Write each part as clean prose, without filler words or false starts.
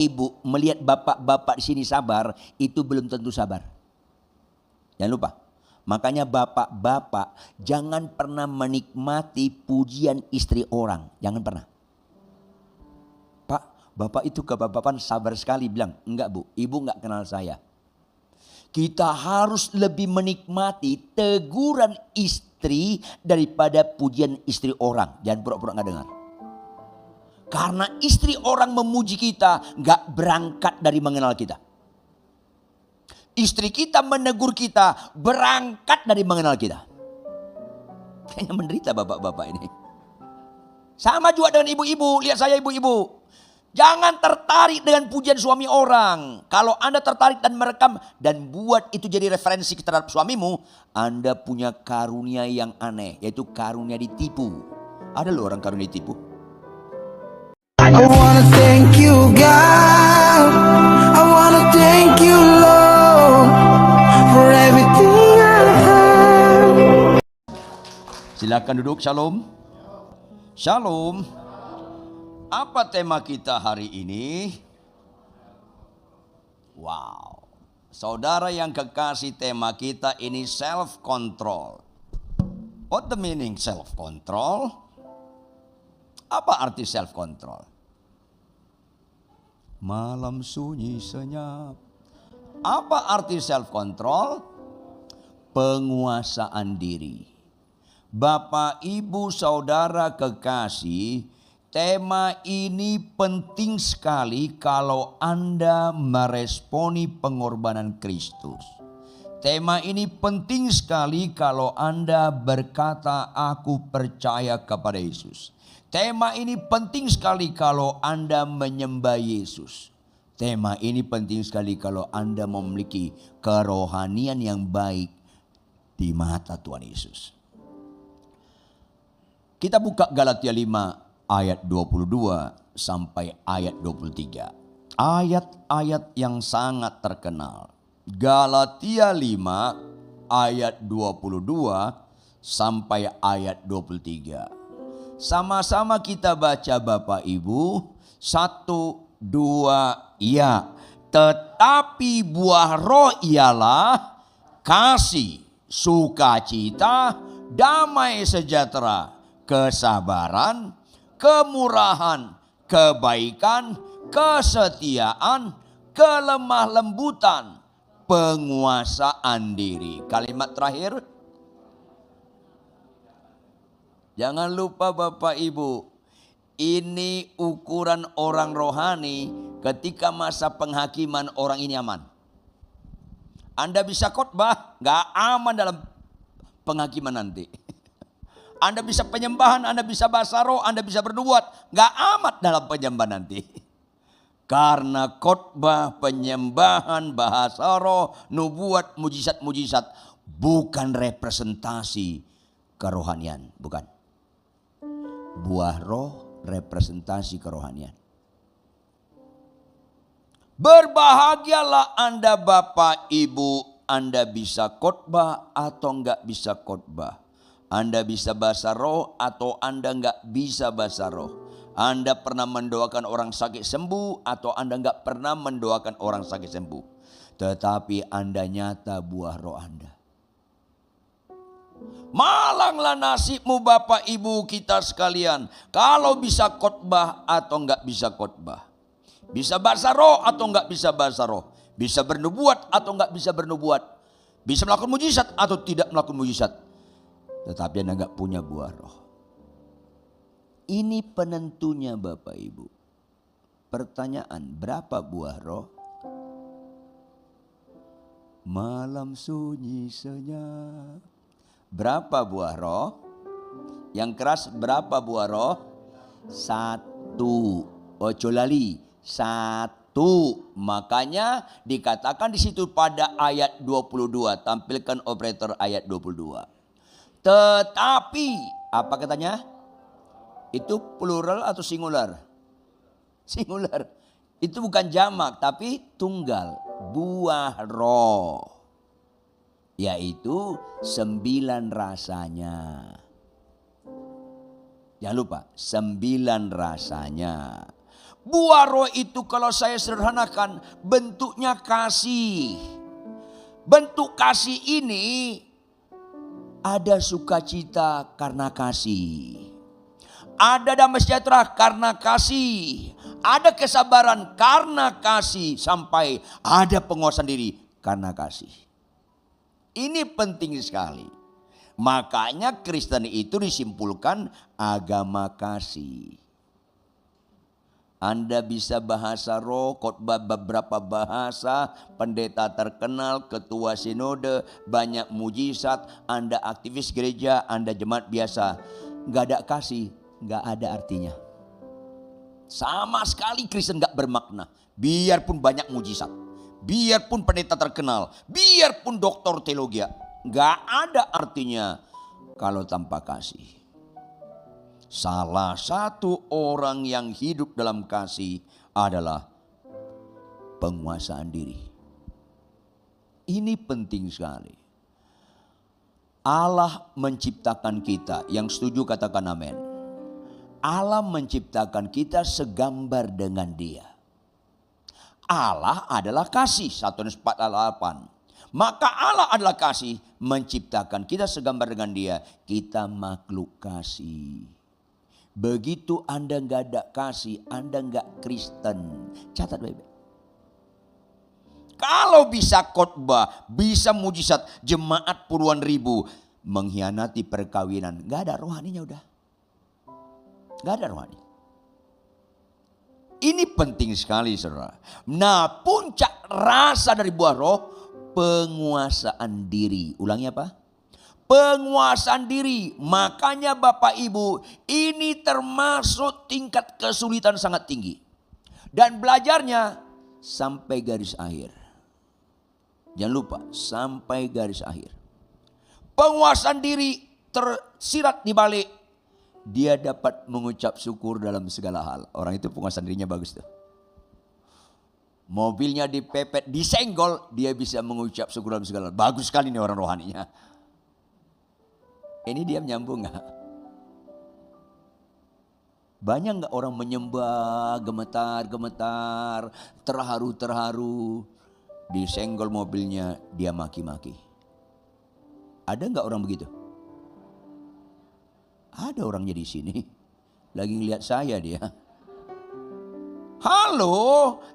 Ibu melihat bapak-bapak di sini sabar, itu belum tentu sabar. Jangan lupa. Makanya bapak-bapak jangan pernah menikmati pujian istri orang. Jangan pernah. Pak, bapak itu kebapakan sabar sekali. Bilang, enggak bu, ibu enggak kenal saya. Kita harus lebih menikmati teguran istri daripada pujian istri orang. Jangan pura-pura enggak dengar. Karena istri orang memuji kita gak berangkat dari mengenal kita. Istri kita menegur kita berangkat dari mengenal kita. Kayaknya menderita bapak-bapak ini. Sama juga dengan ibu-ibu. Lihat saya ibu-ibu. Jangan tertarik dengan pujian suami orang. Kalau Anda tertarik dan merekam dan buat itu jadi referensi terhadap suamimu, Anda punya karunia yang aneh. Yaitu karunia ditipu. Ada loh orang karunia ditipu. I wanna thank you God, I wanna thank you Lord for everything I have. Silakan duduk, shalom. Shalom. Apa tema kita hari ini? Wow. Saudara yang kekasih, tema kita ini self control. What the meaning self control? Apa arti self control? Malam sunyi senyap. Apa arti self control? Penguasaan diri. Bapak, ibu, saudara kekasih, tema ini penting sekali kalau Anda meresponi pengorbanan Kristus. Tema ini penting sekali kalau Anda berkata, aku percaya kepada Yesus. Tema ini penting sekali kalau Anda menyembah Yesus. Tema ini penting sekali kalau Anda memiliki kerohanian yang baik di mata Tuhan Yesus. Kita buka Galatia 5 ayat 22 sampai ayat 23. Ayat-ayat yang sangat terkenal. Galatia 5 ayat 22 sampai ayat 23. Sama-sama kita baca Bapak Ibu. 1, 2, ya. Tetapi buah roh ialah kasih, sukacita, damai sejahtera, kesabaran, kemurahan, kebaikan, kesetiaan, kelemah lembutan, penguasaan diri. Kalimat terakhir. Jangan lupa Bapak Ibu, ini ukuran orang rohani ketika masa penghakiman orang ini aman. Anda bisa khotbah, gak aman dalam penghakiman nanti. Anda bisa penyembahan, Anda bisa bahasa roh, Anda bisa bernubuat, gak amat dalam penyembahan nanti. Karena khotbah, penyembahan, bahasa roh, nubuat, mujizat-mujizat bukan representasi kerohanian, bukan. Buah roh representasi kerohanian. Berbahagialah Anda Bapak Ibu, Anda bisa khotbah atau enggak bisa khotbah. Anda bisa bahasa roh atau Anda enggak bisa bahasa roh. Anda pernah mendoakan orang sakit sembuh atau Anda enggak pernah mendoakan orang sakit sembuh. Tetapi Anda nyata buah roh Anda. Malanglah nasibmu Bapak Ibu kita sekalian, kalau bisa khotbah atau enggak bisa khotbah. Bisa bahasa roh atau enggak bisa bahasa roh. Bisa bernubuat atau enggak bisa bernubuat. Bisa melakukan mujizat atau tidak melakukan mujizat. Tetapi Anda enggak punya buah roh. Ini penentunya Bapak Ibu. Pertanyaan, berapa buah roh? Malam sunyi senyap. Berapa buah roh? Yang keras berapa buah roh? 1. Ojo lali. 1. Makanya dikatakan di situ pada ayat 22. Tampilkan operator ayat 22. Tetapi, apa katanya? Itu plural atau singular? Singular. Itu bukan jamak tapi tunggal. Buah roh. Yaitu 9 rasanya. Jangan lupa 9 rasanya. Buah roh itu kalau saya sederhanakan bentuknya kasih. Bentuk kasih ini ada sukacita karena kasih. Ada damai sejahtera karena kasih. Ada kesabaran karena kasih. Sampai ada penguasaan diri karena kasih. Ini penting sekali. Makanya Kristen itu disimpulkan agama kasih. Anda bisa bahasa roh, khotbah beberapa bahasa, pendeta terkenal, ketua sinode, banyak mujizat, Anda aktivis gereja, Anda jemaat biasa. Gak ada kasih, gak ada artinya. Sama sekali Kristen gak bermakna. Biarpun banyak mujizat, biarpun pendeta terkenal, biarpun doktor teologi, gak ada artinya kalau tanpa kasih. Salah satu orang yang hidup dalam kasih adalah penguasaan diri. Ini penting sekali. Allah menciptakan kita, yang setuju katakan amin. Allah menciptakan kita segambar dengan Dia. Allah adalah kasih, 1 Yohanes 4:8. Maka Allah adalah kasih, menciptakan kita segambar dengan Dia. Kita makhluk kasih. Begitu Anda nggak ada kasih, Anda nggak Kristen. Catat baik-baik. Kalau bisa khotbah, bisa mujizat, jemaat puluhan ribu, mengkhianati perkawinan, nggak ada rohaninya udah. Nggak ada rohani. Ini penting sekali saudara. Nah, puncak rasa dari buah roh, penguasaan diri. Ulangi apa? Penguasaan diri. Makanya Bapak Ibu, ini termasuk tingkat kesulitan sangat tinggi. Dan belajarnya sampai garis akhir. Jangan lupa, sampai garis akhir. Penguasaan diri tersirat di balik. Dia dapat mengucap syukur dalam segala hal. Orang itu penguasaan dirinya bagus tuh. Mobilnya dipepet, disenggol, dia bisa mengucap syukur dalam segala hal. Bagus sekali nih orang rohaninya. Ini dia menyambung gak? Banyak gak orang menyembah, gemetar-gemetar, terharu-terharu. Disenggol mobilnya, dia maki-maki. Ada gak orang begitu? Ada orangnya di sini. Lagi ngeliat saya dia. Halo,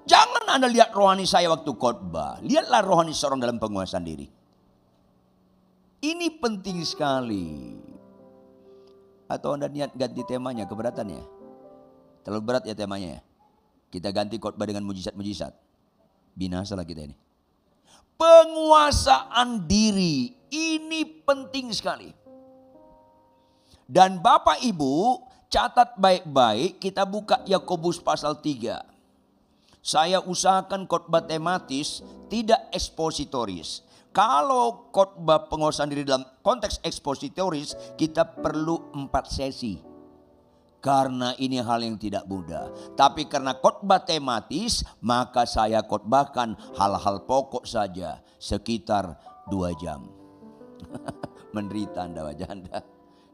jangan Anda lihat rohani saya waktu khotbah. Lihatlah rohani seorang dalam penguasaan diri. Ini penting sekali. Atau Anda niat ganti temanya, keberatan ya? Terlalu berat ya temanya ya? Kita ganti khotbah dengan mujizat-mujizat. Binasalah kita ini. Penguasaan diri, ini penting sekali. Dan Bapak Ibu, catat baik-baik, kita buka Yakobus pasal 3. Saya usahakan khotbah tematis, tidak ekspositoris. Kalau khotbah penguasaan diri dalam konteks ekspositoris, kita perlu 4 sesi. Karena ini hal yang tidak mudah. Tapi karena khotbah tematis, maka saya khotbahkan hal-hal pokok saja. Sekitar 2 jam. Menderita Anda, wajah Anda.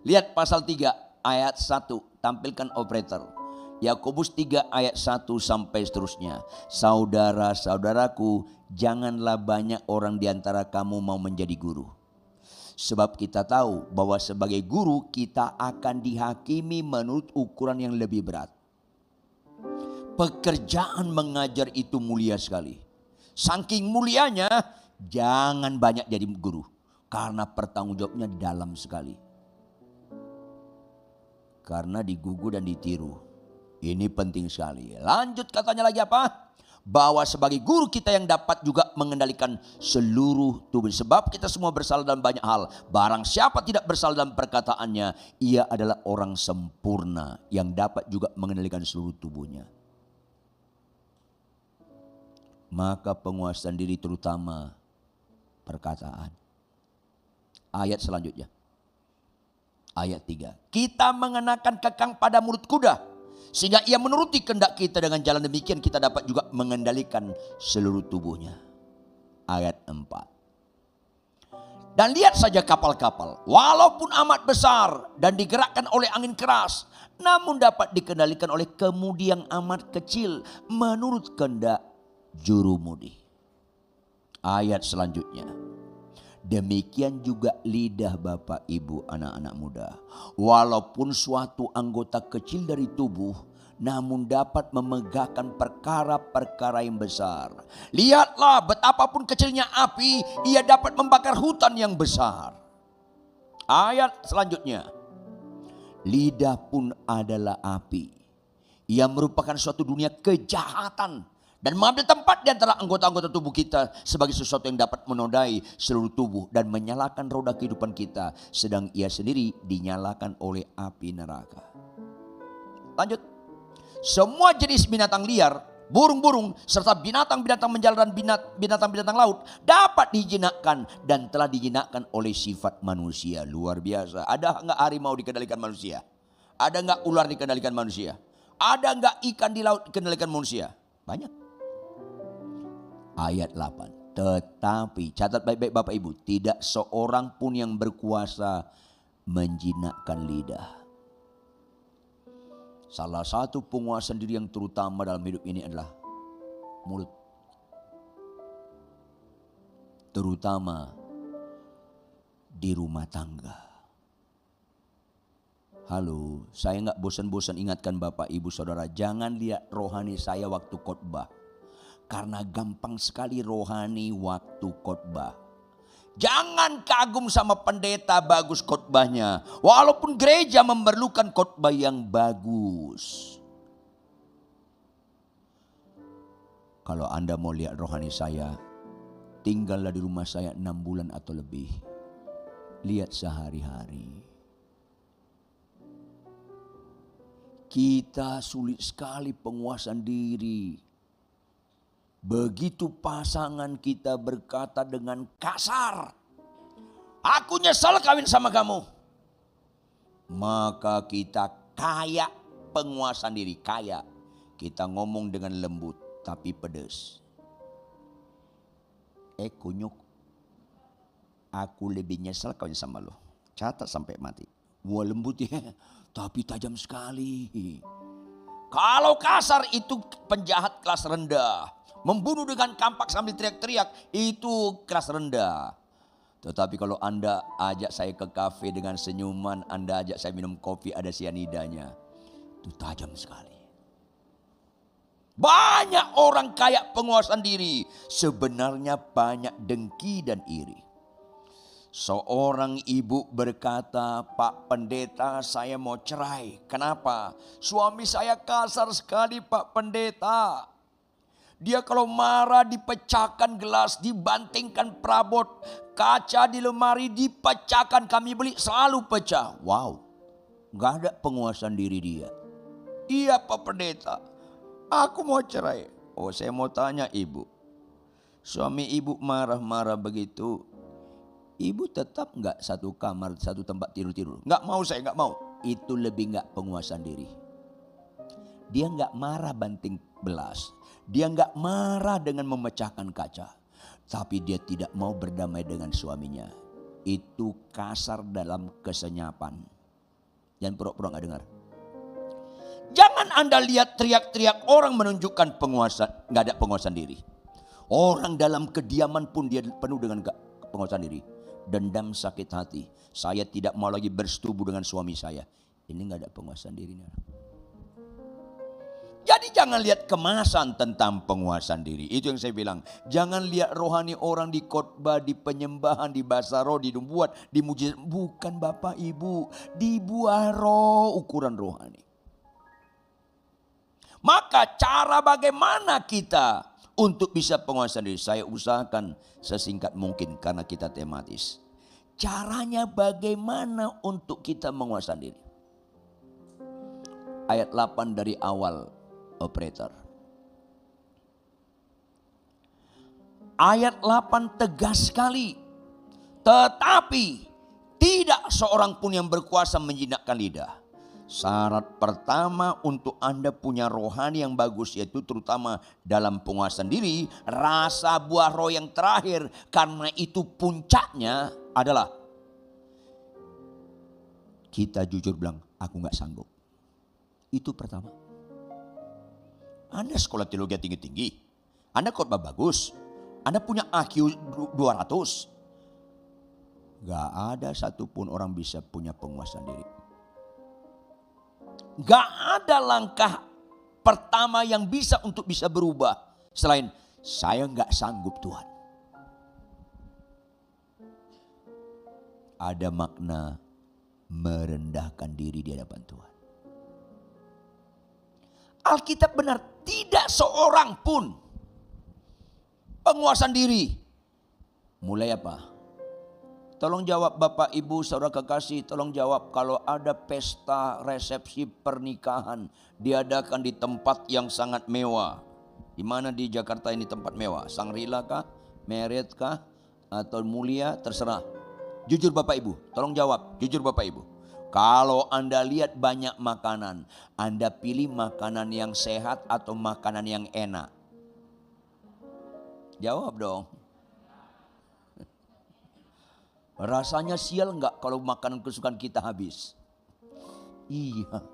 Lihat pasal 3 ayat 1, tampilkan operator. Yakobus 3 ayat 1 sampai seterusnya. Saudara-saudaraku, janganlah banyak orang di antara kamu mau menjadi guru. Sebab kita tahu bahwa sebagai guru kita akan dihakimi menurut ukuran yang lebih berat. Pekerjaan mengajar itu mulia sekali. Saking mulianya, jangan banyak jadi guru. Karena pertanggungjawabnya dalam sekali. Karena digugu dan ditiru. Ini penting sekali. Lanjut katanya lagi apa? Bahwa sebagai guru kita yang dapat juga mengendalikan seluruh tubuh. Sebab kita semua bersalah dalam banyak hal. Barang siapa tidak bersalah dalam perkataannya, ia adalah orang sempurna yang dapat juga mengendalikan seluruh tubuhnya. Maka penguasaan diri terutama perkataan. Ayat selanjutnya. Ayat 3. Kita mengenakan kekang pada mulut kuda. Sehingga ia menuruti kehendak kita, dengan jalan demikian kita dapat juga mengendalikan seluruh tubuhnya. Ayat 4. Dan lihat saja kapal-kapal. Walaupun amat besar dan digerakkan oleh angin keras. namun dapat dikendalikan oleh kemudi yang amat kecil menurut kehendak jurumudi. Ayat selanjutnya. Demikian juga lidah Bapak Ibu anak-anak muda. Walaupun suatu anggota kecil dari tubuh, namun dapat memegahkan perkara-perkara yang besar. Lihatlah betapapun kecilnya api, ia dapat membakar hutan yang besar. Ayat selanjutnya. Lidah pun adalah api. Ia merupakan suatu dunia kejahatan dan mengambil tempat di antara anggota-anggota tubuh kita sebagai sesuatu yang dapat menodai seluruh tubuh dan menyalakan roda kehidupan kita, sedang ia sendiri dinyalakan oleh api neraka. Lanjut. Semua jenis binatang liar, burung-burung, serta binatang-binatang menjalar dan binatang-binatang laut dapat dijinakkan dan telah dijinakkan oleh sifat manusia. Luar biasa. Ada enggak harimau dikendalikan manusia? Ada enggak ular dikendalikan manusia? Ada enggak ikan di laut dikendalikan manusia? Banyak. Ayat 8. Tetapi, catat baik-baik Bapak Ibu, tidak seorang pun yang berkuasa menjinakkan lidah. Salah satu penguasa diri yang terutama dalam hidup ini adalah mulut. Terutama di rumah tangga. Halo, saya nggak bosan-bosan ingatkan Bapak Ibu Saudara, jangan lihat rohani saya waktu khotbah. Karena gampang sekali rohani waktu khotbah. Jangan kagum sama pendeta bagus khotbahnya. Walaupun gereja memerlukan khotbah yang bagus. Kalau Anda mau lihat rohani saya, tinggallah di rumah saya 6 bulan atau lebih. Lihat sehari-hari. Kita sulit sekali penguasaan diri. Begitu pasangan kita berkata dengan kasar, aku nyesel kawin sama kamu. Maka kita kayak penguasaan diri, kayak kita ngomong dengan lembut tapi pedas. Kunyuk, aku lebih nyesel kawin sama lo. Catat sampai mati. Wah lembut ya, tapi tajam sekali. Kalau kasar itu penjahat kelas rendah. Membunuh dengan kampak sambil teriak-teriak itu kelas rendah. Tetapi kalau Anda ajak saya ke kafe dengan senyuman, Anda ajak saya minum kopi ada sianidanya, itu tajam sekali. Banyak orang kaya penguasaan diri, sebenarnya banyak dengki dan iri. Seorang ibu berkata, Pak Pendeta saya mau cerai. Kenapa? Suami saya kasar sekali Pak Pendeta. Dia kalau marah dipecahkan gelas, dibantingkan perabot, kaca di lemari dipecahkan, kami beli selalu pecah. Wow, gak ada penguasaan diri dia. Iya Pak Pendeta, aku mau cerai. Oh saya mau tanya ibu, suami ibu marah-marah begitu, ibu tetap gak satu kamar, satu tempat tidur-tidur? Gak mau, saya gak mau. Itu lebih gak penguasaan diri. Dia gak marah banting belas. Dia gak marah dengan memecahkan kaca. Tapi dia tidak mau berdamai dengan suaminya. Itu kasar dalam kesenyapan. Jangan pura-pura gak dengar. Jangan Anda lihat teriak-teriak orang menunjukkan gak ada penguasaan diri. Orang dalam kediaman pun dia penuh dengan penguasaan diri. Dendam, sakit hati. Saya tidak mau lagi bersetubuh dengan suami saya. Ini gak ada penguasaan dirinya. Jadi jangan lihat kemasan tentang penguasaan diri. Itu yang saya bilang. Jangan lihat rohani orang di khotbah, di penyembahan, di bahasa roh, di nubuat, di mujizat. Bukan Bapak Ibu. Di buah roh ukuran rohani. Maka cara bagaimana kita untuk bisa penguasaan diri. Saya usahakan sesingkat mungkin karena kita tematis. Caranya bagaimana untuk kita menguasai diri. Ayat 8 dari awal. Operator. Ayat 8 tegas sekali. Tetapi tidak seorang pun yang berkuasa menjinakkan lidah. Syarat pertama untuk Anda punya rohani yang bagus, yaitu terutama dalam penguasaan diri, rasa buah roh yang terakhir. Karena itu puncaknya adalah kita jujur bilang, aku gak sanggup. Itu pertama. Anda sekolah teologi tinggi-tinggi. Anda khotbah bagus. Anda punya IQ 200. Gak ada satupun orang bisa punya penguasaan diri. Gak ada langkah pertama yang bisa untuk bisa berubah. Selain saya gak sanggup Tuhan. Ada makna merendahkan diri di hadapan Tuhan. Alkitab benar, tidak seorang pun penguasaan diri. Mulai apa? Tolong jawab Bapak Ibu Saudara kekasih, tolong jawab kalau ada pesta resepsi pernikahan diadakan di tempat yang sangat mewah. Di mana di Jakarta ini tempat mewah? Shangri-La kah? Marriott kah? Atau Mulia? Terserah. Jujur Bapak Ibu, tolong jawab. Jujur Bapak Ibu. Kalau Anda lihat banyak makanan, Anda pilih makanan yang sehat atau makanan yang enak? Jawab dong. Rasanya sial enggak kalau makanan kesukaan kita habis? Iya.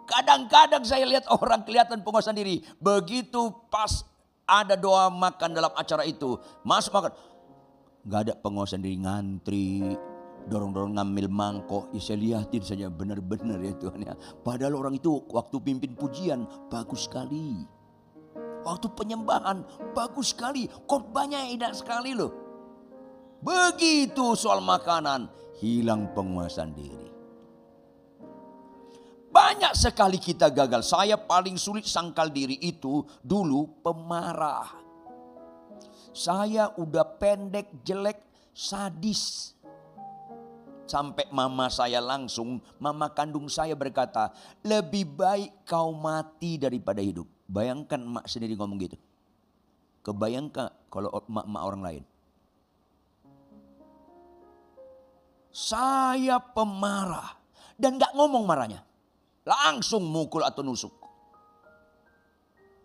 Kadang-kadang saya lihat orang kelihatan penguasaan diri. Begitu pas ada doa makan dalam acara itu, masuk makan. Enggak ada penguasaan diri, ngantri, dorong-dorong ngambil mangkok. Ya saya lihatin saja benar-benar ya Tuhan ya. Padahal orang itu waktu pimpin pujian bagus sekali. Waktu penyembahan bagus sekali. Khotbahnya indah sekali loh. Begitu soal makanan, hilang penguasaan diri. Banyak sekali kita gagal. Saya paling sulit sangkal diri itu dulu pemarah. Saya udah pendek, jelek, sadis. Sampai mama saya langsung, mama kandung saya berkata, lebih baik kau mati daripada hidup. Bayangkan emak sendiri ngomong gitu. Kebayangkan kalau emak-emak orang lain. Saya pemarah dan gak ngomong marahnya. Langsung mukul atau nusuk.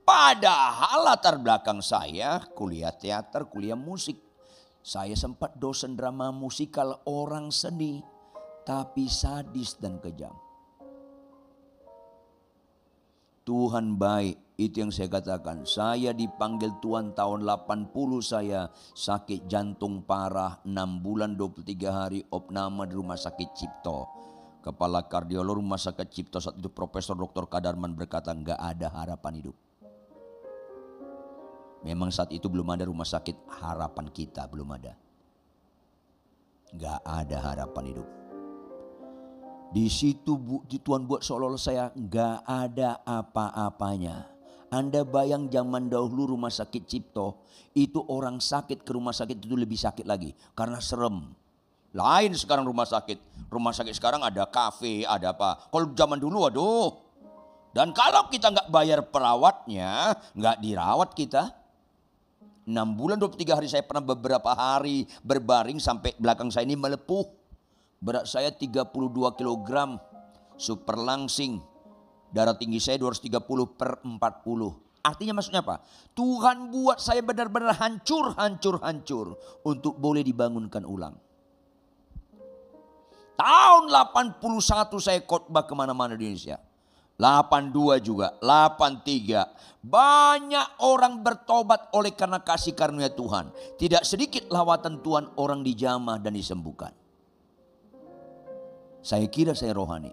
Padahal latar belakang saya kuliah teater, kuliah musik. Saya sempat dosen drama musikal orang seni. Tapi sadis dan kejam. Tuhan baik, itu yang saya katakan. Saya dipanggil Tuhan tahun 80 saya sakit jantung parah. 6 bulan 23 hari opname di rumah sakit Cipto. Kepala kardiolog rumah sakit Cipto saat itu Profesor Dr. Kadarman berkata enggak ada harapan hidup. Memang saat itu belum ada rumah sakit harapan kita, belum ada. Enggak ada harapan hidup. Di situ Tuhan buat seolah-olah saya enggak ada apa-apanya. Anda bayang zaman dahulu rumah sakit Cipto, itu orang sakit ke rumah sakit itu lebih sakit lagi. Karena serem. Lain sekarang rumah sakit. Rumah sakit sekarang ada kafe, ada apa. Kalau zaman dulu aduh. Dan kalau kita enggak bayar perawatnya, enggak dirawat kita. 6 bulan 23 hari saya pernah beberapa hari berbaring sampai belakang saya ini melepuh. Berat saya 32 kg, super langsing. Darah tinggi saya 230/40. Artinya maksudnya apa? Tuhan buat saya benar-benar hancur untuk boleh dibangunkan ulang. Tahun 81 saya khotbah kemana-mana di Indonesia. 82 juga, 83. Banyak orang bertobat oleh karena kasih karunia Tuhan. Tidak sedikit lawatan Tuhan orang dijamah dan disembuhkan. Saya kira saya rohani.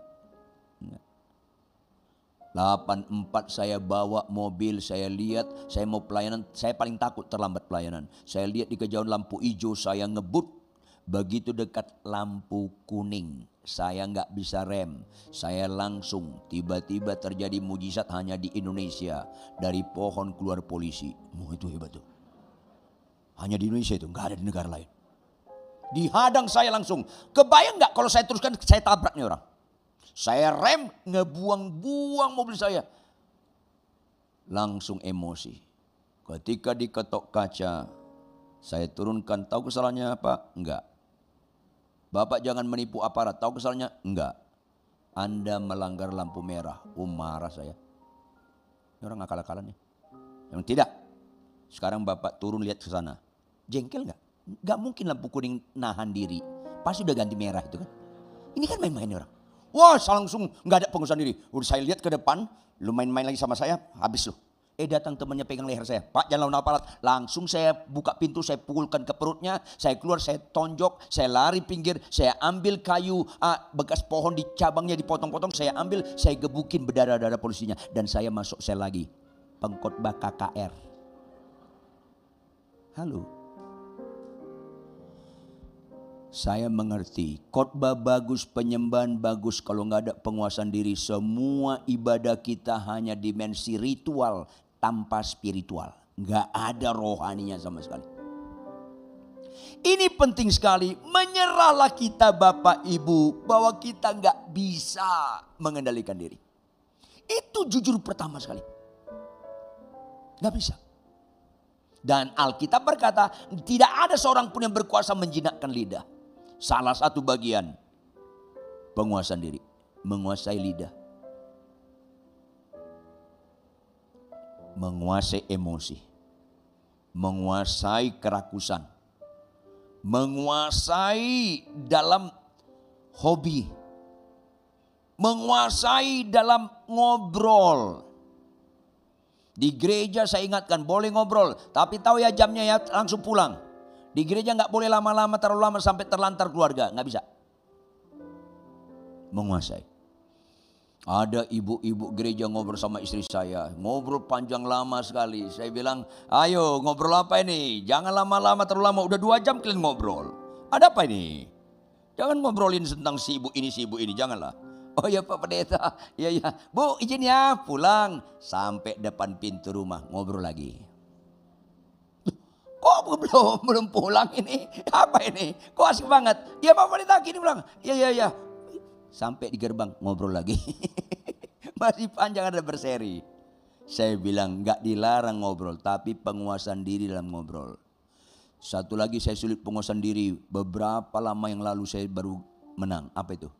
84 saya bawa mobil, saya lihat, saya mau pelayanan, saya paling takut terlambat pelayanan. Saya lihat di kejauhan lampu hijau, saya ngebut. Begitu dekat lampu kuning, saya nggak bisa rem. Saya langsung, tiba-tiba terjadi mujizat hanya di Indonesia. Dari pohon keluar polisi. Itu hebat tuh. Hanya di Indonesia itu, nggak ada di negara lain. Dihadang saya langsung. Kebayang gak kalau saya teruskan saya tabrak nih orang. Saya rem ngebuang-buang mobil saya. Langsung emosi. Ketika diketok kaca. Saya turunkan. Tahu kesalahannya apa? Enggak. Bapak jangan menipu aparat. Tahu kesalahannya? Enggak. Anda melanggar lampu merah. Marah saya. Ini orang akal-akalan nih. Yang tidak. Sekarang Bapak turun lihat ke sana. Jengkel gak? Gak mungkin lampu kuning nahan diri. Pasti udah ganti merah itu kan. Ini kan main-main orang. Wah, saya langsung nggak ada penguasaan diri. Udah saya lihat ke depan, lu main-main lagi sama saya, habis lu. Datang temannya pegang leher saya. Pak, jangan lawan aparat. Langsung saya buka pintu, saya pukulkan ke perutnya. Saya keluar, saya tonjok, saya lari pinggir. Saya ambil kayu, bekas pohon di cabangnya dipotong-potong. Saya ambil, saya gebukin berdarah-darah polisinya. Dan saya masuk sel lagi. Pengkhotbah KKR. Halo. Saya mengerti, khotbah bagus, penyembahan bagus, kalau nggak ada penguasaan diri, semua ibadah kita hanya dimensi ritual tanpa spiritual. Nggak ada rohaninya sama sekali. Ini penting sekali, menyerahlah kita Bapak Ibu, bahwa kita nggak bisa mengendalikan diri. Itu jujur pertama sekali. Nggak bisa. Dan Alkitab berkata, tidak ada seorang pun yang berkuasa menjinakkan lidah. Salah satu bagian penguasaan diri, menguasai lidah, menguasai emosi, menguasai kerakusan, menguasai dalam hobi, menguasai dalam ngobrol. Di gereja saya ingatkan boleh ngobrol, tapi tahu ya jamnya ya, langsung pulang. Di gereja nggak boleh lama-lama, terlalu lama sampai terlantar keluarga, nggak bisa. Menguasai. Ada ibu-ibu gereja ngobrol sama istri saya, ngobrol panjang lama sekali. Saya bilang, ayo ngobrol apa ini? Jangan lama-lama, terlalu lama. Udah 2 jam kalian ngobrol. Ada apa ini? Jangan ngobrolin tentang si ibu ini, janganlah. Oh ya Pak Pendeta, ya Bu izin ya pulang. Sampai depan pintu rumah ngobrol lagi. Kok belum pulang ini? Apa ini? Kok asik banget? Ya Pak Pendeta gini bilang. Ya. Sampai di gerbang ngobrol lagi. Masih panjang, ada berseri. Saya bilang gak dilarang ngobrol, tapi penguasaan diri dalam ngobrol. Satu lagi saya sulit penguasaan diri. Beberapa lama yang lalu saya baru menang. Apa itu?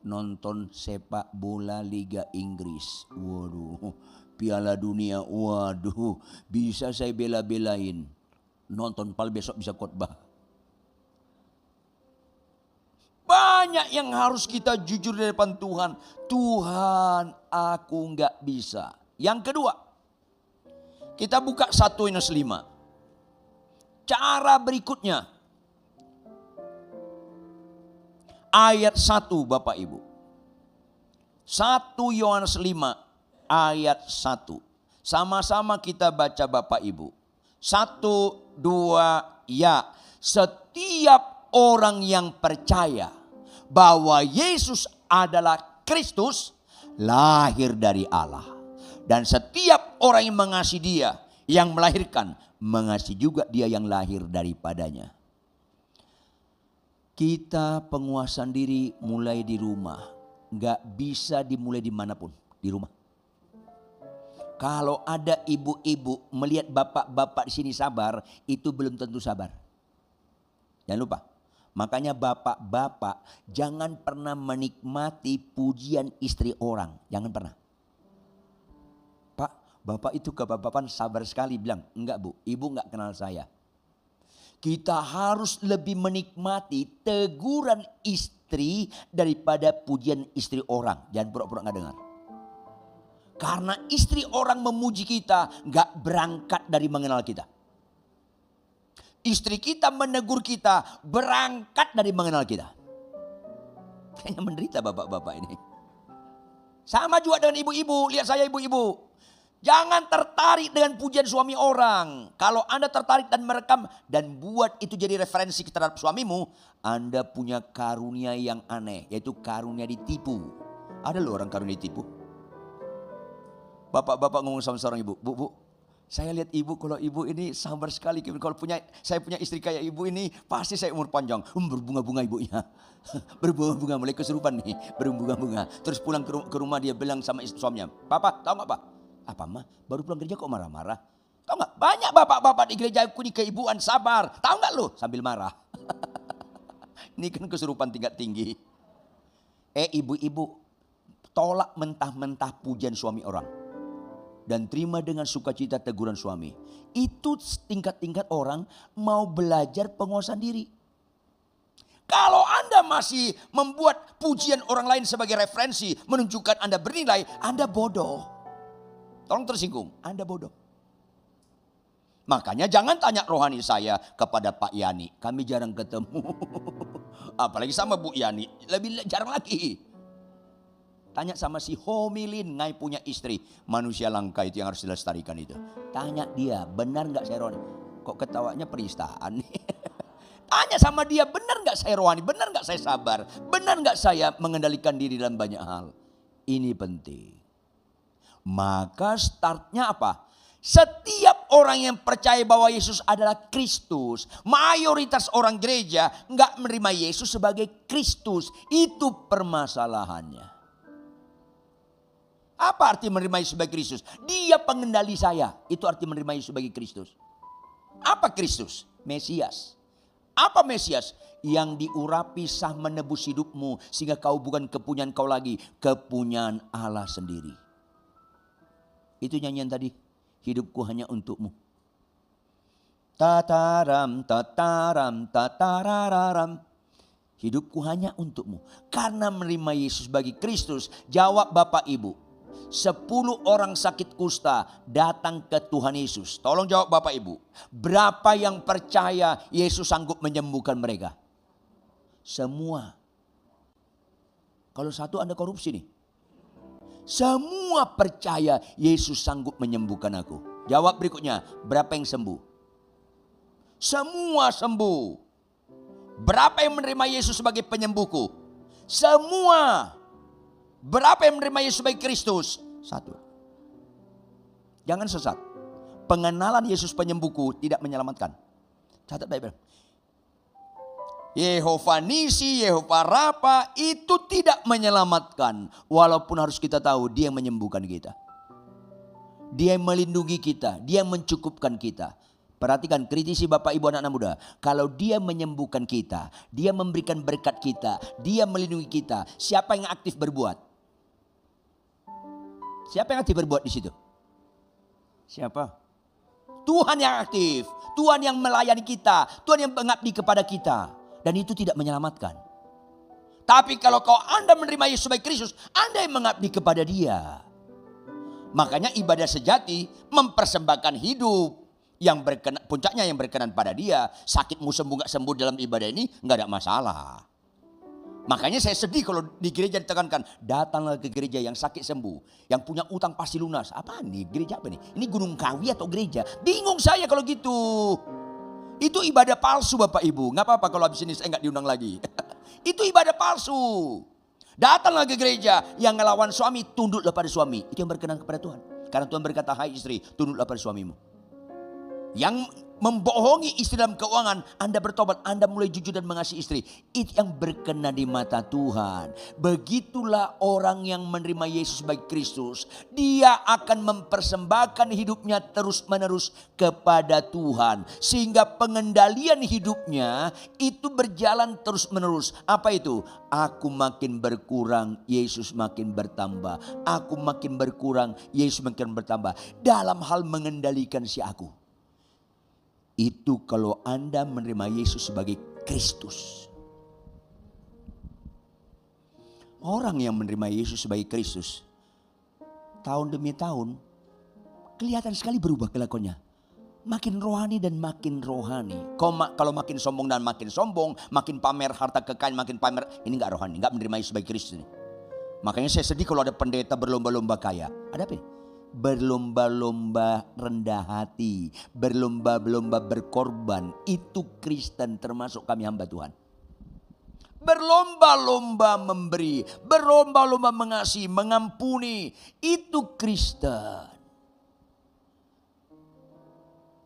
Nonton sepak bola Liga Inggris. Waduh, Piala Dunia. Waduh, bisa saya bela-belain. Nonton paling besok bisa khotbah. Banyak yang harus kita jujur di depan Tuhan. Tuhan, aku nggak bisa. Yang kedua, kita buka 1 Yohanes 5. Cara berikutnya. Ayat 1 Bapak Ibu. 1 Yohanes 5 ayat 1. Sama-sama kita baca Bapak Ibu. 1, 2, ya. Setiap orang yang percaya bahwa Yesus adalah Kristus, lahir dari Allah. Dan setiap orang yang mengasihi Dia, yang melahirkan, mengasihi juga Dia yang lahir daripadanya. Kita penguasaan diri mulai di rumah. Gak bisa dimulai dimanapun, di rumah. Kalau ada ibu-ibu melihat bapak-bapak di sini sabar, itu belum tentu sabar. Jangan lupa. Makanya bapak-bapak jangan pernah menikmati pujian istri orang. Jangan pernah. Pak, bapak itu kebapakan sabar sekali. Bilang, enggak Bu, ibu enggak kenal saya. Kita harus lebih menikmati teguran istri daripada pujian istri orang. Jangan pura-pura enggak dengar. Karena istri orang memuji kita gak berangkat dari mengenal kita. Istri kita menegur kita berangkat dari mengenal kita. Kayaknya menderita bapak-bapak ini. Sama juga dengan ibu-ibu. Lihat saya ibu-ibu. Jangan tertarik dengan pujian suami orang. Kalau Anda tertarik dan merekam dan buat itu jadi referensi terhadap suamimu, Anda punya karunia yang aneh, yaitu karunia ditipu. Ada loh orang karunia ditipu. Bapak-bapak ngomong sama seorang ibu, Bu, saya lihat ibu, kalau ibu ini sabar sekali. Kalau saya punya istri kayak ibu ini, pasti saya umur panjang. Berbunga-bunga ibunya. Berbunga-bunga, mulai kesurupan nih, berbunga-bunga. Terus pulang ke rumah dia bilang sama suaminya, Papa, tahu gak Pak? Apa mah? Baru pulang kerja kok marah-marah? Tahu gak? Banyak bapak-bapak di gereja aku ini keibuan, sabar. Tahu gak lu? Sambil marah. Ini kan kesurupan tingkat tinggi. Ibu-ibu, tolak mentah-mentah pujian suami orang. Dan terima dengan sukacita teguran suami. Itu tingkat-tingkat orang mau belajar penguasaan diri. Kalau Anda masih membuat pujian orang lain sebagai referensi, menunjukkan Anda bernilai, Anda bodoh. Tolong tersinggung, Anda bodoh. Makanya jangan tanya rohani saya kepada Pak Yani. Kami jarang ketemu. Apalagi sama Bu Yani, lebih jarang lagi. Tanya sama si Homilin, ngai punya istri. Manusia langka itu yang harus dilestarikan itu. Tanya dia, benar gak saya rohani? Kok ketawanya peristaan nih? Tanya sama dia, benar gak saya rohani? Benar gak saya sabar? Benar gak saya mengendalikan diri dalam banyak hal? Ini penting. Maka startnya apa? Setiap orang yang percaya bahwa Yesus adalah Kristus, mayoritas orang gereja gak menerima Yesus sebagai Kristus. Itu permasalahannya. Apa arti menerima Yesus sebagai Kristus? Dia pengendali saya. Itu arti menerima Yesus sebagai Kristus. Apa Kristus? Mesias. Apa Mesias? Yang diurapi sah menebus hidupmu sehingga kau bukan kepunyaan kau lagi, kepunyaan Allah sendiri. Itu nyanyian tadi. Hidupku hanya untukmu. Tataram, tataram, tatarararam. Hidupku hanya untukmu. Karena menerima Yesus sebagai Kristus, jawab Bapak Ibu. 10 orang sakit kusta datang ke Tuhan Yesus. Tolong jawab Bapak Ibu. Berapa yang percaya Yesus sanggup menyembuhkan mereka? Semua. Kalau satu Anda korupsi nih. Semua percaya Yesus sanggup menyembuhkan aku. Jawab berikutnya. Berapa yang sembuh? Semua sembuh. Berapa yang menerima Yesus sebagai penyembuhku? Semua. Berapa yang menerima Yesus sebagai Kristus? 1. Jangan sesat. Pengenalan Yesus penyembuhku tidak menyelamatkan. Catat baik-baik. Yehova Nisi, Yehova Rafa itu tidak menyelamatkan. Walaupun harus kita tahu dia menyembuhkan kita. Dia melindungi kita. Dia mencukupkan kita. Perhatikan, kritisi Bapak Ibu anak-anak muda. Kalau dia menyembuhkan kita, dia memberikan berkat kita, dia melindungi kita. Siapa yang aktif berbuat? Siapa yang aktif berbuat di situ? Siapa? Tuhan yang aktif. Tuhan yang melayani kita. Tuhan yang mengabdi kepada kita. Dan itu tidak menyelamatkan. Tapi kalau Anda menerima Yesus sebagai Kristus, Anda yang mengabdi kepada Dia. Makanya ibadah sejati mempersembahkan hidup yang berkenan, puncaknya yang berkenan pada Dia. Sakitmu sembuh gak sembuh dalam ibadah ini gak ada masalah. Makanya saya sedih kalau di gereja ditekankan, datanglah ke gereja yang sakit sembuh, yang punya utang pasti lunas. Apa nih? Gereja apa nih? Ini Gunung Kawi atau gereja? Bingung saya kalau gitu. Itu ibadah palsu Bapak Ibu. Gak apa-apa kalau habis ini saya gak diundang lagi. Itu ibadah palsu. Datanglah ke gereja yang ngelawan suami, tunduklah pada suami. Itu yang berkenan kepada Tuhan. Karena Tuhan berkata, hai istri, tunduklah pada suamimu. Yang membohongi istri dalam keuangan, Anda bertobat, Anda mulai jujur dan mengasihi istri. Itu yang berkenan di mata Tuhan. Begitulah orang yang menerima Yesus sebagai Kristus. Dia akan mempersembahkan hidupnya terus menerus kepada Tuhan. Sehingga pengendalian hidupnya itu berjalan terus menerus. Apa itu? Aku makin berkurang, Yesus makin bertambah. Aku makin berkurang, Yesus makin bertambah. Dalam hal mengendalikan si aku. Itu kalau Anda menerima Yesus sebagai Kristus. Orang yang menerima Yesus sebagai Kristus, tahun demi tahun, kelihatan sekali berubah kelakuannya. Makin rohani dan makin rohani. Kalau makin sombong dan makin sombong, makin pamer harta kekayaan, makin pamer. Ini gak rohani, gak menerima Yesus sebagai Kristus. Makanya saya sedih kalau ada pendeta berlomba-lomba kaya. Ada apa? Berlomba-lomba rendah hati, berlomba-lomba berkorban. Itu Kristen, termasuk kami hamba Tuhan. Berlomba-lomba memberi, berlomba-lomba mengasihi, mengampuni. Itu Kristen.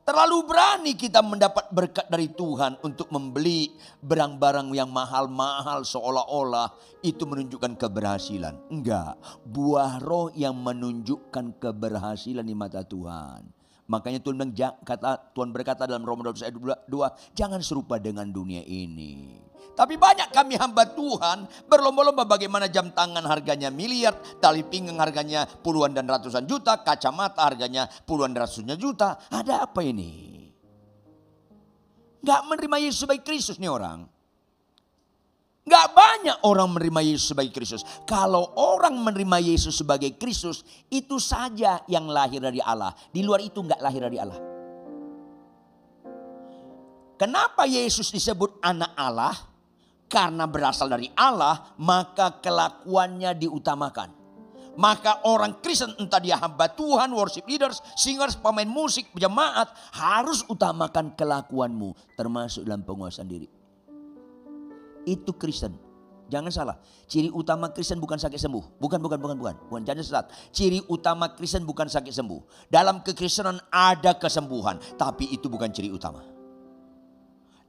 Terlalu berani kita mendapat berkat dari Tuhan untuk membeli barang-barang yang mahal-mahal seolah-olah itu menunjukkan keberhasilan. Enggak, buah roh yang menunjukkan keberhasilan di mata Tuhan. Makanya Tuhan berkata dalam Roma 12 ayat 2, jangan serupa dengan dunia ini. Tapi banyak kami hamba Tuhan berlomba-lomba bagaimana jam tangan harganya miliar, tali pinggang harganya puluhan dan ratusan juta, kacamata harganya puluhan dan ratusan juta. Ada apa ini? Gak menerima Yesus sebagai Kristus nih orang. Gak banyak orang menerima Yesus sebagai Kristus. Kalau orang menerima Yesus sebagai Kristus, itu saja yang lahir dari Allah. Di luar itu gak lahir dari Allah. Kenapa Yesus disebut anak Allah? Karena berasal dari Allah, maka kelakuannya diutamakan. Maka orang Kristen, entah dia hamba Tuhan, worship leaders, singers, pemain musik, jemaat, harus utamakan kelakuanmu, termasuk dalam penguasaan diri. Itu Kristen. Jangan salah. Ciri utama Kristen bukan sakit sembuh. Bukan. Jangan salah. Ciri utama Kristen bukan sakit sembuh. Dalam kekristenan ada kesembuhan, tapi itu bukan ciri utama.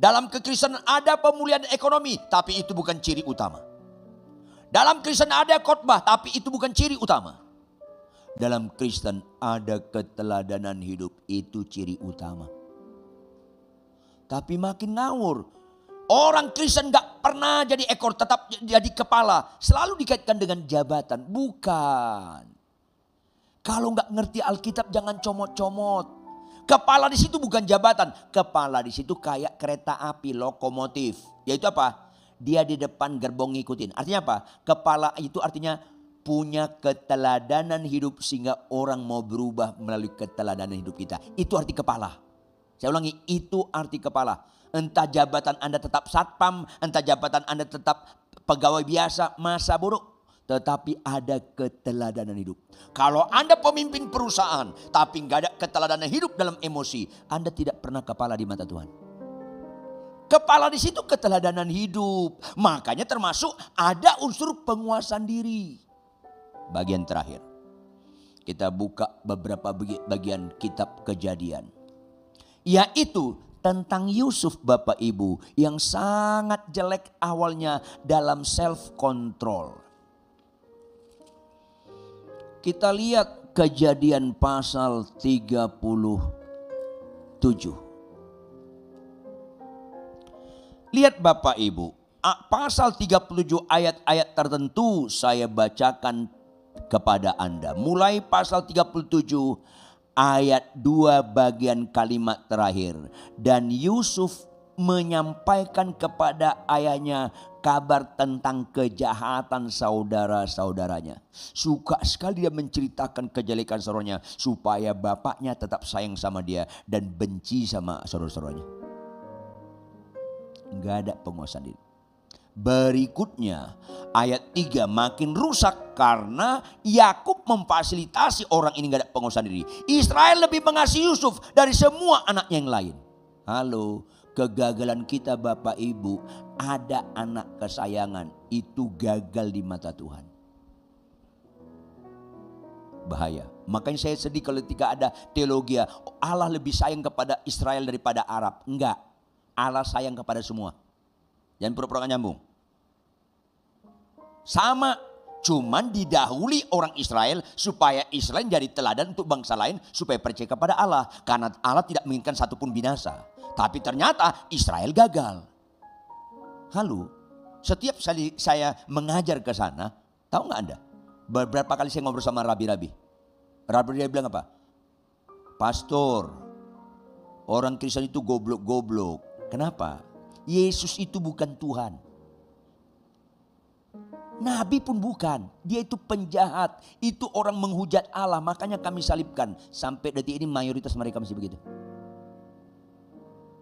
Dalam kekristenan ada pemulihan ekonomi, tapi itu bukan ciri utama. Dalam Kristen ada khotbah, tapi itu bukan ciri utama. Dalam Kristen ada keteladanan hidup, itu ciri utama. Tapi makin ngawur. Orang Kristen gak pernah jadi ekor, tetap jadi kepala. Selalu dikaitkan dengan jabatan. Bukan. Kalau gak ngerti Alkitab jangan comot-comot. Kepala di situ bukan jabatan. Kepala di situ kayak kereta api, lokomotif. Yaitu apa? Dia di depan gerbong ngikutin. Artinya apa? Kepala itu artinya punya keteladanan hidup sehingga orang mau berubah melalui keteladanan hidup kita. Itu arti kepala. Saya ulangi, itu arti kepala. Entah jabatan Anda tetap satpam, entah jabatan Anda tetap pegawai biasa, masa buruk. Tetapi ada keteladanan hidup. Kalau Anda pemimpin perusahaan, tapi nggak ada keteladanan hidup dalam emosi, Anda tidak pernah kepala di mata Tuhan. Kepala di situ keteladanan hidup. Makanya termasuk ada unsur penguasaan diri. Bagian terakhir. Kita buka beberapa bagian kitab Kejadian. Yaitu tentang Yusuf Bapak Ibu yang sangat jelek awalnya dalam self control. Kita lihat Kejadian pasal 37. Lihat Bapak Ibu, pasal 37 ayat-ayat tertentu saya bacakan kepada Anda. Mulai pasal 37 ayat 2 bagian kalimat terakhir. Dan Yusuf menyampaikan kepada ayahnya kabar tentang kejahatan saudara-saudaranya. Suka sekali dia menceritakan kejelekan saudaranya supaya bapaknya tetap sayang sama dia dan benci sama saudara-saudaranya. Enggak ada penguasaan diri. Berikutnya ayat 3 makin rusak karena Yakub memfasilitasi orang ini enggak ada penguasaan diri. Israel lebih mengasihi Yusuf dari semua anaknya yang lain. Halo. Kegagalan kita Bapak Ibu, ada anak kesayangan, itu gagal di mata Tuhan. Bahaya. Makanya saya sedih kalau ketika ada teologi Allah lebih sayang kepada Israel daripada Arab. Enggak. Allah sayang kepada semua. Jangan pura-pura nyambung. Sama. Cuman didahului orang Israel supaya Israel jadi teladan untuk bangsa lain supaya percaya kepada Allah. Karena Allah tidak menginginkan satupun binasa. Tapi ternyata Israel gagal. Halo, setiap kali saya mengajar ke sana, tahu nggak Anda? Beberapa kali saya ngobrol sama rabi-rabi. Rabi-rabi bilang apa? Pastor, orang Kristen itu goblok-goblok. Kenapa? Yesus itu bukan Tuhan. Nabi pun bukan. Dia itu penjahat. Itu orang menghujat Allah. Makanya kami salibkan. Sampai detik ini mayoritas mereka masih begitu.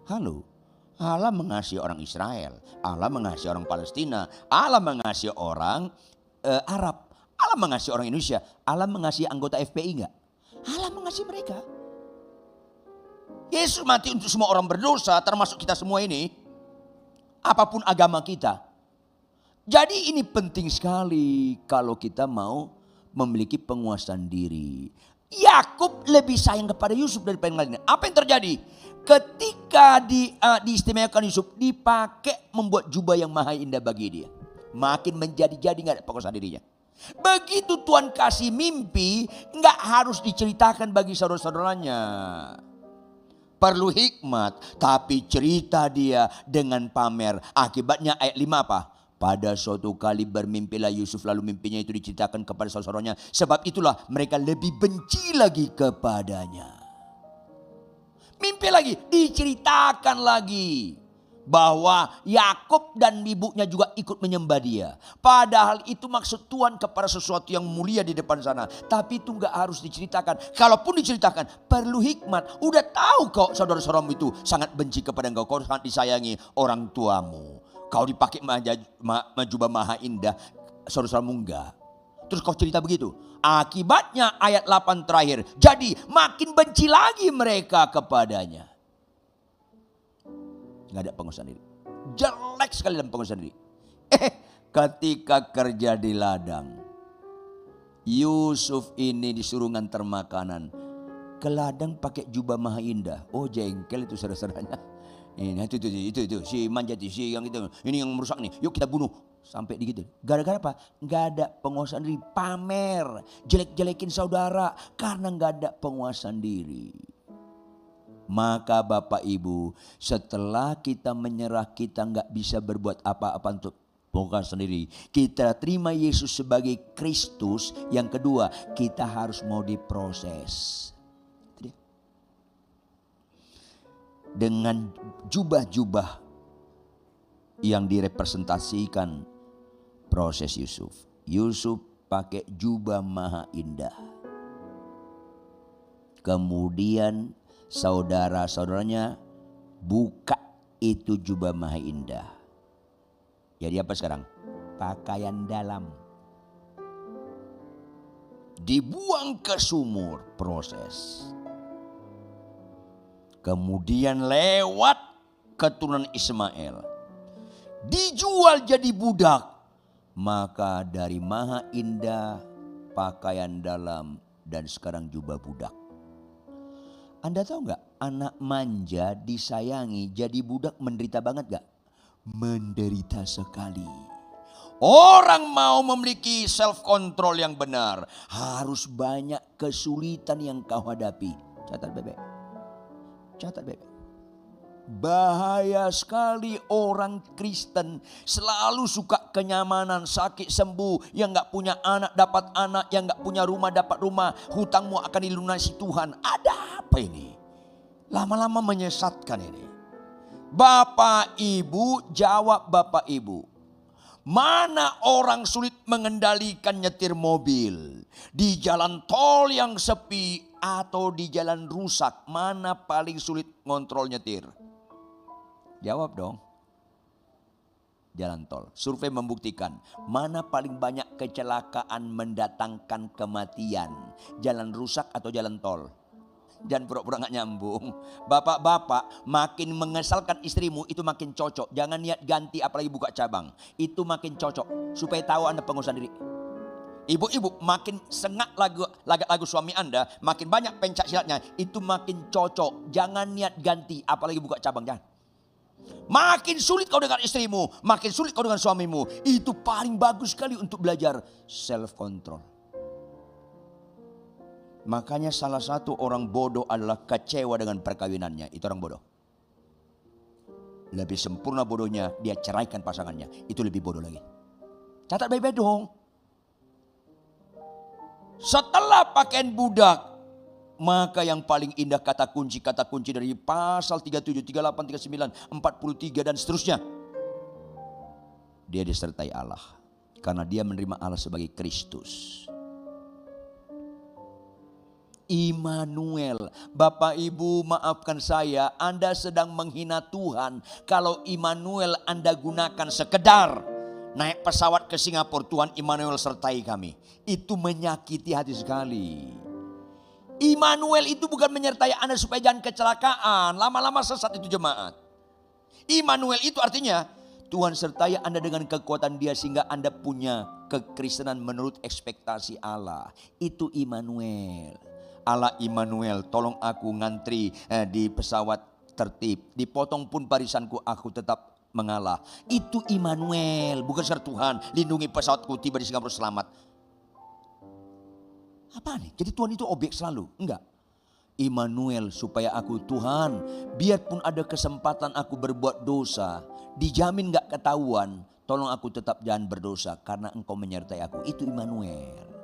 Halo, Allah mengasihi orang Israel, Allah mengasihi orang Palestina, Allah mengasihi orang Arab, Allah mengasihi orang Indonesia, Allah mengasihi anggota FPI enggak? Allah mengasihi mereka. Yesus mati untuk semua orang berdosa, termasuk kita semua ini, apapun agama kita. Jadi ini penting sekali kalau kita mau memiliki penguasaan diri. Yakub lebih sayang kepada Yusuf daripada yang lainnya. Apa yang terjadi? Ketika diistimewakan Yusuf, dipakai membuat jubah yang maha indah bagi dia. Makin menjadi-jadi gak ada penguasaan dirinya. Begitu Tuhan kasih mimpi, gak harus diceritakan bagi saudara-saudaranya. Perlu hikmat, tapi cerita dia dengan pamer. Akibatnya ayat 5 apa? Pada suatu kali bermimpilah Yusuf, lalu mimpinya itu diceritakan kepada saudara-saudaranya. Sebab itulah mereka lebih benci lagi kepadanya. Mimpi lagi, diceritakan lagi. bahwa Yakub dan ibunya juga ikut menyembah dia. Padahal itu maksud Tuhan kepada sesuatu yang mulia di depan sana. Tapi itu nggak harus diceritakan. Kalaupun diceritakan perlu hikmat. Udah tahu kok saudara-saudaramu itu sangat benci kepada engkau. Kau sangat disayangi orang tuamu. Kau dipakai jubah maha indah. Saudara-saudaramu enggak. Terus kau cerita begitu. Akibatnya ayat 8 terakhir. Jadi makin benci lagi mereka kepadanya. Nggak ada penguasaan diri. Jelek sekali dalam penguasaan diri. Ketika kerja di ladang, Yusuf ini disuruh ngantar makanan. Ke ladang pakai jubah maha indah. Oh jengkel itu saudara-saudaranya. Ini itu si manjati si yang itu. Ini yang merusak nih. Yuk kita bunuh. Sampai digitu. Gara-gara apa? Nggak ada penguasaan diri. Pamer. Jelek-jelekin saudara. Karena nggak ada penguasaan diri. Maka Bapak Ibu, setelah kita menyerah, kita nggak bisa berbuat apa-apa untuk bukan sendiri. Kita terima Yesus sebagai Kristus. Yang kedua, kita harus mau diproses. Dengan jubah-jubah yang direpresentasikan proses Yusuf. Yusuf pakai jubah maha indah. Kemudian saudara-saudaranya buka itu jubah maha indah. Jadi apa sekarang? Pakaian dalam. Dibuang ke sumur, proses. Kemudian lewat keturunan Ismail. Dijual jadi budak. Maka dari maha indah, pakaian dalam, dan sekarang jubah budak. Anda tahu nggak, anak manja disayangi jadi budak menderita banget gak? Menderita sekali. Orang mau memiliki self control yang benar, harus banyak kesulitan yang kau hadapi. Catat bebek. Catat bebek. Bahaya sekali orang Kristen selalu suka kenyamanan, sakit sembuh, yang gak punya anak dapat anak, yang gak punya rumah dapat rumah, hutangmu akan dilunasi Tuhan. Ada apa ini? Lama-lama menyesatkan ini. Bapak Ibu, jawab Bapak Ibu. Mana orang sulit mengendalikan nyetir mobil? Di jalan tol yang sepi atau di jalan rusak, mana paling sulit ngontrol nyetir? Jawab dong. Jalan tol. Survei membuktikan mana paling banyak kecelakaan mendatangkan kematian. Jalan rusak atau jalan tol? Jangan pura-pura gak nyambung. Bapak-bapak, makin mengesalkan istrimu itu makin cocok. Jangan niat ganti apalagi buka cabang. Itu makin cocok. Supaya tahu Anda pengusaha diri. Ibu-ibu, makin sengak lagu suami Anda, makin banyak pencak silatnya, itu makin cocok. Jangan niat ganti apalagi buka cabang. Jangan. Makin sulit kau dengan istrimu, makin sulit kau dengan suamimu. Itu paling bagus sekali untuk belajar self control. Makanya salah satu orang bodoh adalah kecewa dengan perkawinannya. Itu orang bodoh. Lebih sempurna bodohnya dia ceraikan pasangannya. Itu lebih bodoh lagi. Catat baik-baik dong. Setelah pakaian budak, maka yang paling indah kata kunci dari pasal 37, 38, 39, 43 dan seterusnya. Dia disertai Allah. Karena dia menerima Allah sebagai Kristus. Immanuel. Bapak Ibu maafkan saya, Anda sedang menghina Tuhan. Kalau Immanuel Anda gunakan sekedar naik pesawat ke Singapura, Tuhan Immanuel sertai kami. Itu menyakiti hati sekali. Immanuel itu bukan menyertai Anda supaya jangan kecelakaan. Lama-lama sesat itu jemaat. Immanuel itu artinya Tuhan sertai Anda dengan kekuatan Dia sehingga Anda punya kekristenan menurut ekspektasi Allah. Itu Immanuel. Allah Immanuel, tolong aku ngantri di pesawat tertib. Dipotong pun barisanku, aku tetap mengalah. Itu Immanuel, bukan sekedar Tuhan lindungi pesawatku tiba di Singapura selamat. Apa nih? Jadi Tuhan itu objek selalu? Enggak. Immanuel, supaya aku Tuhan, biarpun ada kesempatan aku berbuat dosa, dijamin gak ketahuan, tolong aku tetap jangan berdosa karena Engkau menyertai aku. Itu Immanuel.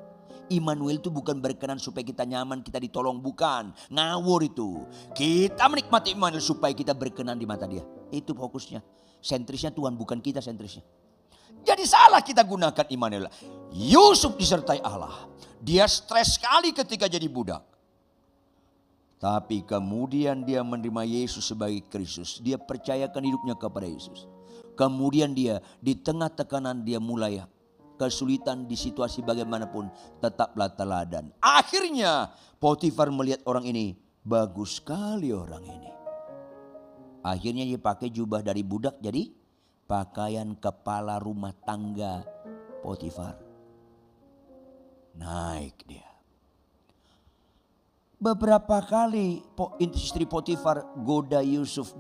Immanuel itu bukan berkenan supaya kita nyaman, kita ditolong, bukan. Ngawur itu. Kita menikmati Immanuel supaya kita berkenan di mata Dia. Itu fokusnya. Sentrisnya Tuhan, bukan kita sentrisnya. Jadi salah kita gunakan Immanuel. Yusuf disertai Allah. Dia stres sekali ketika jadi budak. Tapi kemudian dia menerima Yesus sebagai Kristus. Dia percayakan hidupnya kepada Yesus. Kemudian dia di tengah tekanan dia mulai kesulitan di situasi bagaimanapun tetaplah teladan. Akhirnya Potifar melihat orang ini, bagus sekali orang ini. Akhirnya dia pakai jubah dari budak jadi pakaian kepala rumah tangga Potifar. Naik dia. Beberapa kali istri Potifar goda Yusuf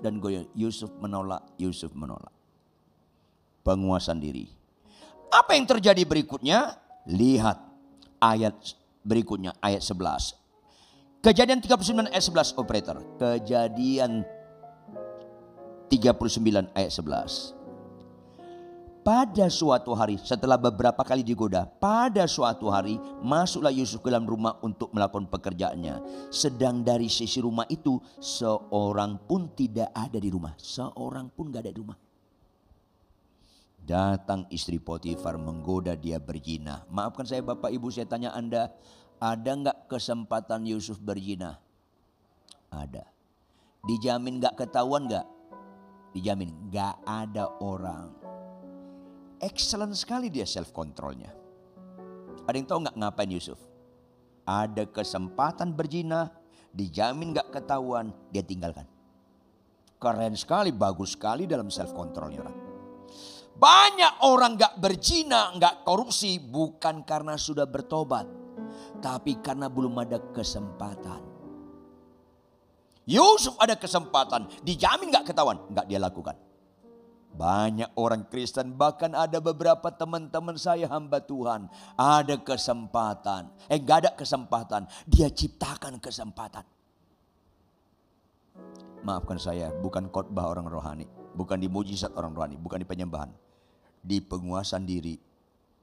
dan Yusuf menolak. Penguasaan diri. Apa yang terjadi berikutnya? Lihat ayat berikutnya, ayat 11. Kejadian 39 ayat 11, operator. Kejadian 39 ayat 11. Pada suatu hari, setelah beberapa kali digoda, pada suatu hari masuklah Yusuf ke dalam rumah untuk melakukan pekerjaannya. Sedang dari sisi rumah itu seorang pun tidak ada di rumah. Seorang pun gak ada di rumah. Datang istri Potifar menggoda dia berzina. Maafkan saya Bapak Ibu, saya tanya Anda, ada nggak kesempatan Yusuf berzina? Ada. Dijamin nggak ketahuan nggak? Dijamin nggak ada orang. Excellent sekali dia self controlnya. Ada yang tahu nggak ngapain Yusuf? Ada kesempatan berzina, dijamin nggak ketahuan, dia tinggalkan. Keren sekali, bagus sekali dalam self controlnya orang. Banyak orang gak berzina, gak korupsi bukan karena sudah bertobat. Tapi karena belum ada kesempatan. Yusuf ada kesempatan, dijamin gak ketahuan, gak dia lakukan. Banyak orang Kristen, bahkan ada beberapa teman-teman saya hamba Tuhan. Ada kesempatan, gak ada kesempatan, dia ciptakan kesempatan. Maafkan saya, bukan khotbah orang rohani. Bukan di mujizat orang rohani, bukan di penyembahan. Di penguasaan diri,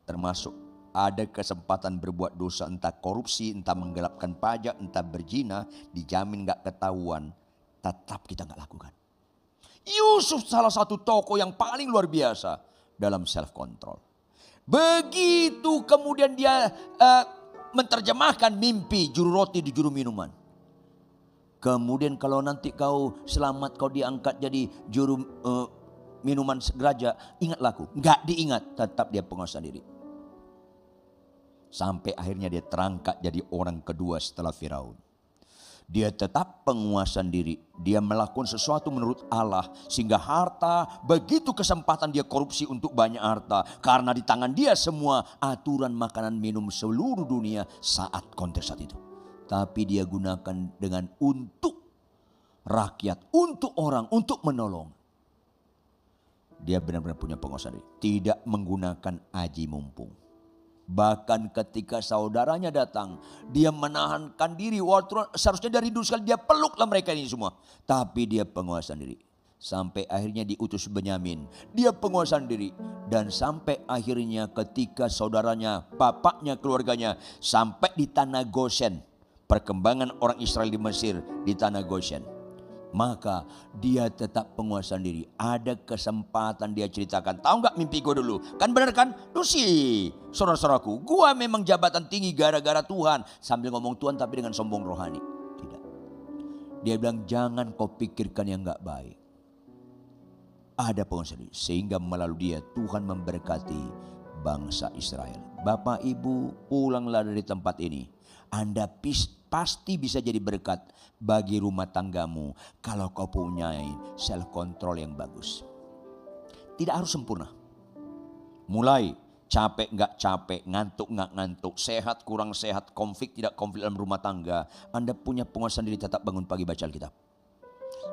termasuk ada kesempatan berbuat dosa, entah korupsi, entah menggelapkan pajak, entah berzina, dijamin gak ketahuan, tetap kita gak lakukan. Yusuf salah satu tokoh yang paling luar biasa dalam self control. Begitu kemudian dia menerjemahkan mimpi juru roti di juru minuman. Kemudian kalau nanti kau selamat, kau diangkat jadi juru minuman raja, ingatlah aku. Enggak diingat, tetap dia penguasa diri. Sampai akhirnya dia terangkat jadi orang kedua setelah Firaun. Dia tetap penguasaan diri. Dia melakukan sesuatu menurut Allah. Sehingga harta, begitu kesempatan dia korupsi untuk banyak harta. Karena di tangan dia semua aturan makanan minum seluruh dunia saat konteks saat itu. Tapi dia gunakan dengan untuk rakyat, untuk orang, untuk menolong. Dia benar-benar punya penguasaan diri. Tidak menggunakan aji mumpung. Bahkan ketika saudaranya datang, dia menahankan diri. Seharusnya dari dulu sekali dia peluklah mereka ini semua. Tapi dia penguasaan diri. Sampai akhirnya diutus Benyamin. Dia penguasaan diri. Dan sampai akhirnya ketika saudaranya, bapaknya, keluarganya sampai di tanah Goshen. Perkembangan orang Israel di Mesir di tanah Goshen. Maka dia tetap penguasaan diri. Ada kesempatan dia ceritakan. Tahu gak mimpi gue dulu? Kan benar kan? Lu sih saudara-saudaraku, gue memang jabatan tinggi gara-gara Tuhan. Sambil ngomong Tuhan tapi dengan sombong rohani. Tidak. Dia bilang jangan kau pikirkan yang gak baik. Ada penguasaan diri. Sehingga melalui dia Tuhan memberkati bangsa Israel. Bapak Ibu, pulanglah dari tempat ini. Anda pasti bisa jadi berkat bagi rumah tanggamu kalau kau punya self control yang bagus. Tidak harus sempurna. Mulai capek gak capek, ngantuk gak ngantuk, sehat kurang sehat, konflik tidak konflik dalam rumah tangga. Anda punya penguasaan diri, tetap bangun pagi baca Alkitab.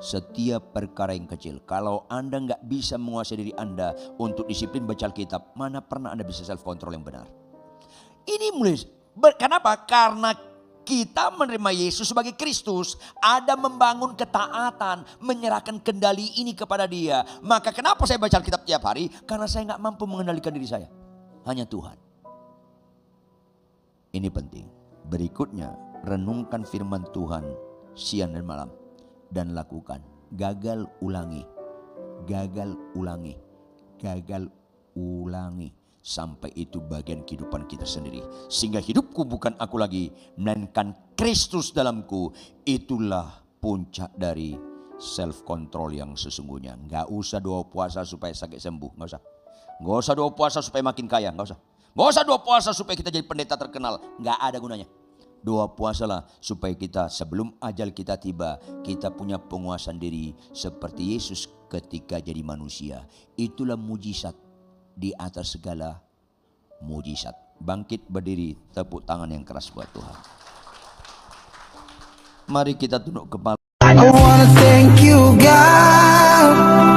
Setiap perkara yang kecil, kalau Anda gak bisa menguasai diri Anda untuk disiplin baca Alkitab, mana pernah Anda bisa self control yang benar. Ini mulai, kenapa? Karena kita menerima Yesus sebagai Kristus, ada membangun ketaatan, menyerahkan kendali ini kepada Dia. Maka kenapa saya baca Alkitab tiap hari? Karena saya gak mampu mengendalikan diri saya. Hanya Tuhan. Ini penting. Berikutnya, renungkan firman Tuhan siang dan malam. Dan lakukan. gagal ulangi, gagal ulangi, gagal ulangi. Sampai itu bagian kehidupan kita sendiri. Sehingga hidupku bukan aku lagi, melainkan Kristus dalamku. Itulah puncak dari self control yang sesungguhnya. Gak usah doa puasa supaya sakit sembuh, gak usah. Gak usah doa puasa supaya makin kaya, gak usah. Gak usah doa puasa supaya kita jadi pendeta terkenal, gak ada gunanya. Doa puasalah supaya kita sebelum ajal kita tiba, kita punya penguasaan diri seperti Yesus ketika jadi manusia. Itulah mujizat di atas segala mujizat. Bangkit berdiri, tepuk tangan yang keras buat Tuhan. Mari kita tunduk kepala. I wanna thank you, God.